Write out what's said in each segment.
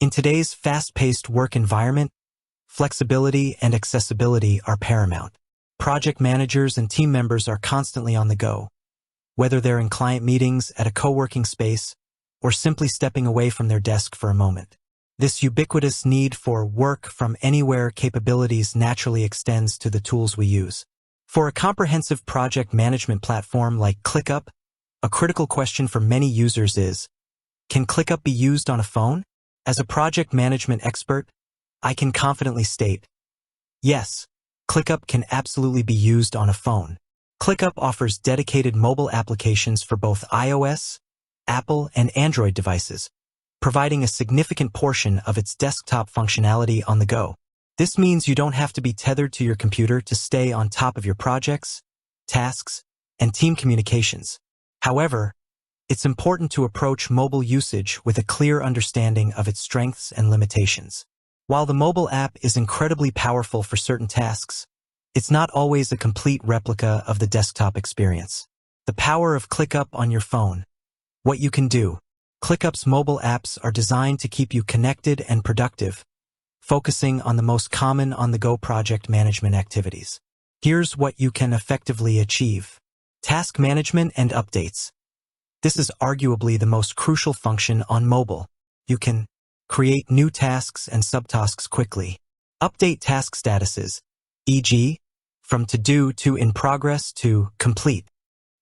In today's fast-paced work environment, flexibility and accessibility are paramount. Project managers and team members are constantly on the go, whether they're in client meetings, at a co-working space, or simply stepping away from their desk for a moment. This ubiquitous need for work from anywhere capabilities naturally extends to the tools we use. For a comprehensive project management platform like ClickUp, a critical question for many users is, can ClickUp be used on a phone? As a project management expert, I can confidently state, yes, ClickUp can absolutely be used on a phone. ClickUp offers dedicated mobile applications for both iOS, Apple, and Android devices, providing a significant portion of its desktop functionality on the go. This means you don't have to be tethered to your computer to stay on top of your projects, tasks, and team communications. However, it's important to approach mobile usage with a clear understanding of its strengths and limitations. While the mobile app is incredibly powerful for certain tasks, it's not always a complete replica of the desktop experience. The power of ClickUp on your phone. What you can do. ClickUp's mobile apps are designed to keep you connected and productive, focusing on the most common on-the-go project management activities. Here's what you can effectively achieve. Task management and updates. This is arguably the most crucial function on mobile. You can create new tasks and subtasks quickly. Update task statuses, e.g., from to-do to in progress to complete.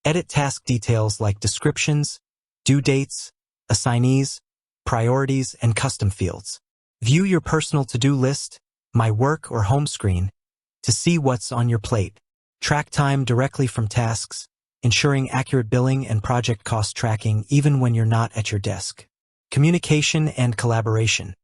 Edit task details like descriptions, due dates, assignees, priorities, and custom fields. View your personal to-do list, My Work or home screen, to see what's on your plate. Track time directly from tasks, ensuring accurate billing and project cost tracking even when you're not at your desk. Communication and collaboration.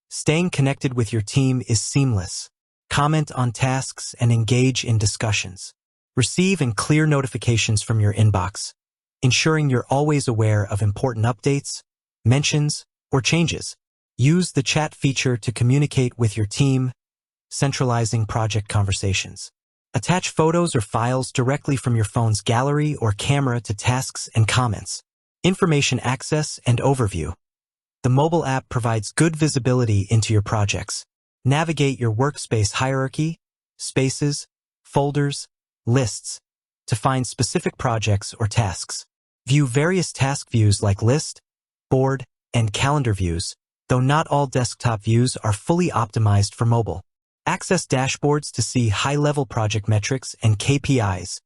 Staying connected with your team is seamless. Comment on tasks and engage in discussions. Receive and clear notifications from your inbox, ensuring you're always aware of important updates, mentions, or changes. Use the chat feature to communicate with your team, centralizing project conversations. Attach photos or files directly from your phone's gallery or camera to tasks and comments. Information access and overview. The mobile app provides good visibility into your projects. Navigate your workspace hierarchy, spaces, folders, lists, to find specific projects or tasks. View various task views like list, board, and calendar views, though not all desktop views are fully optimized for mobile. Access dashboards to see high-level project metrics and KPIs,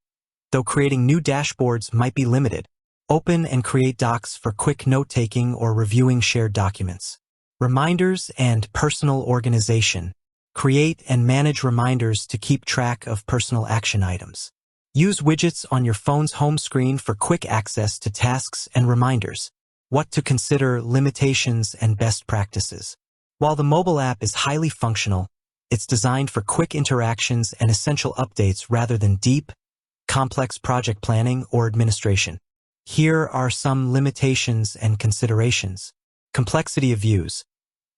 though creating new dashboards might be limited. Open and create docs for quick note-taking or reviewing shared documents. Reminders and personal organization. Create and manage reminders to keep track of personal action items. Use widgets on your phone's home screen for quick access to tasks and reminders. What to consider, limitations, and best practices. While the mobile app is highly functional, it's designed for quick interactions and essential updates rather than deep, complex project planning or administration. Here are some limitations and considerations. Complexity of views.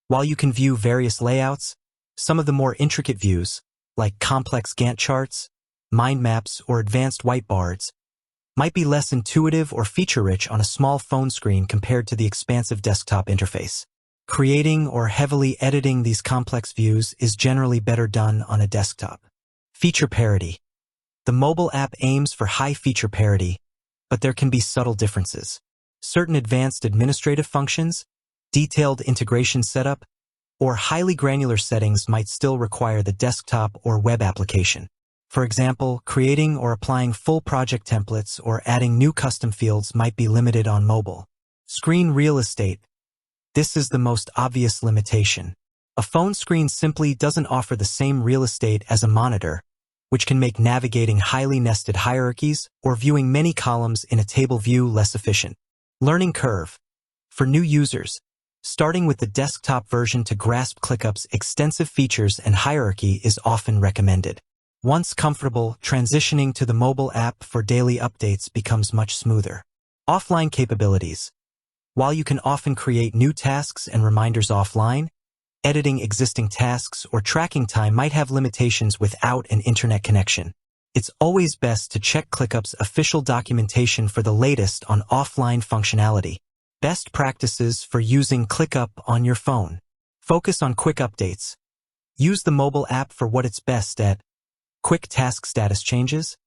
While you can view various layouts, some of the more intricate views, like complex Gantt charts, mind maps, or advanced whiteboards, might be less intuitive or feature-rich on a small phone screen compared to the expansive desktop interface. Creating or heavily editing these complex views is generally better done on a desktop. Feature parity. The mobile app aims for high feature parity, but there can be subtle differences. Certain advanced administrative functions, detailed integration setup, or highly granular settings might still require the desktop or web application. For example, creating or applying full project templates or adding new custom fields might be limited on mobile. Screen real estate. This is the most obvious limitation. A phone screen simply doesn't offer the same real estate as a monitor, which can make navigating highly nested hierarchies or viewing many columns in a table view less efficient. Learning curve. For new users, starting with the desktop version to grasp ClickUp's extensive features and hierarchy is often recommended. Once comfortable, transitioning to the mobile app for daily updates becomes much smoother. Offline capabilities. While you can often create new tasks and reminders offline, editing existing tasks or tracking time might have limitations without an internet connection. It's always best to check ClickUp's official documentation for the latest on offline functionality. Best practices for using ClickUp on your phone. Focus on quick updates. Use the mobile app for what it's best at: quick task status changes,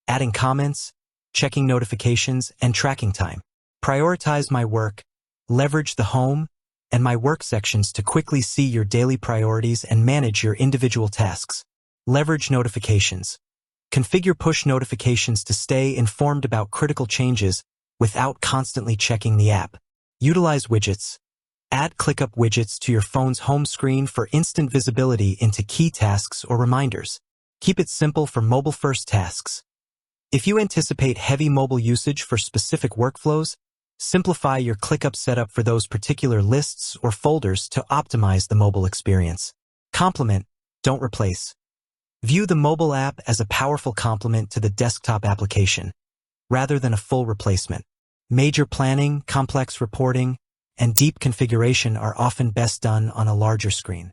adding comments, checking notifications, and tracking time. Prioritize my work, leverage the home and my work sections to quickly see your daily priorities and manage your individual tasks. Leverage notifications. Configure push notifications to stay informed about critical changes without constantly checking the app. Utilize widgets. Add ClickUp widgets to your phone's home screen for instant visibility into key tasks or reminders. Keep it simple for mobile-first tasks. If you anticipate heavy mobile usage for specific workflows, simplify your ClickUp setup for those particular lists or folders to optimize the mobile experience. Complement, don't replace. View the mobile app as a powerful complement to the desktop application, rather than a full replacement. Major planning, complex reporting, and deep configuration are often best done on a larger screen.